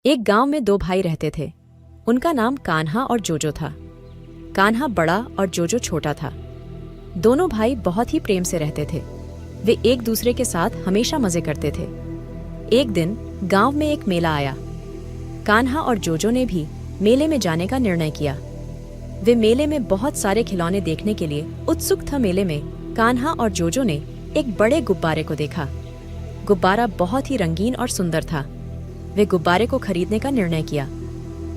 एक गांव में दो भाई रहते थे। उनका नाम कान्हा और जोजो था। कान्हा बड़ा और जोजो छोटा था। दोनों भाई बहुत ही प्रेम से रहते थे। वे एक दूसरे के साथ हमेशा मजे करते थे। एक दिन गांव में एक मेला आया। कान्हा और जोजो ने भी मेले में जाने का निर्णय किया। वे मेले में बहुत सारे खिलौने देखने के लिए उत्सुक था। मेले में कान्हा और जोजो ने एक बड़े गुब्बारे को देखा। गुब्बारा बहुत ही रंगीन और सुंदर था। वे गुब्बारे को खरीदने का निर्णय किया।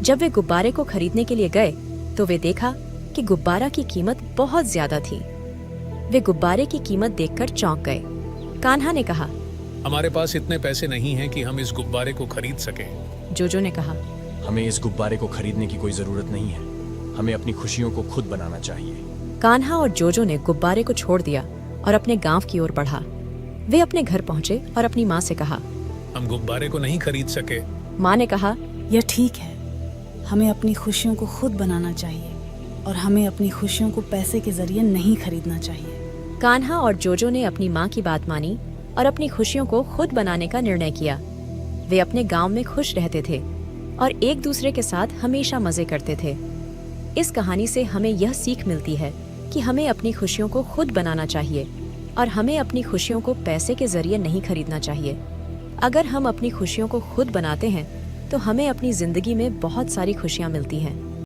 जब वे गुब्बारे को खरीदने के लिए गए तो वे देखा कि गुब्बारा की कीमत बहुत ज्यादा थी। वे गुब्बारे की कीमत देखकर चौंक गए। कान्हा ने कहा, हमारे पास इतने पैसे नहीं हैं कि हम इस गुब्बारे को खरीद सकें। जोजो ने कहा, हमें इस गुब्बारे को खरीदने की कोई जरूरत नहीं है। हमें अपनी खुशियों को खुद बनाना चाहिए। कान्हा और जोजो ने गुब्बारे को छोड़ दिया और अपने गांव की ओर बढ़ा। वे अपने घर पहुंचे और अपनी माँ से कहा, हम गुब्बारे को नहीं खरीद सके। माँ ने कहा, यह ठीक है। हमें अपनी खुशियों को खुद बनाना चाहिए और हमें अपनी खुशियों को पैसे के जरिए नहीं खरीदना चाहिए। कान्हा और जोजो ने अपनी माँ की बात मानी और अपनी खुशियों को खुद बनाने का निर्णय किया। वे अपने गांव में खुश रहते थे और एक दूसरे के साथ हमेशा मजे करते थे। इस कहानी से हमें यह सीख मिलती है कि हमें अपनी खुशियों को खुद बनाना चाहिए और हमें अपनी खुशियों को पैसे के जरिए नहीं खरीदना चाहिए। अगर हम अपनी खुशियों को खुद बनाते हैं तो हमें अपनी जिंदगी में बहुत सारी खुशियाँ मिलती हैं।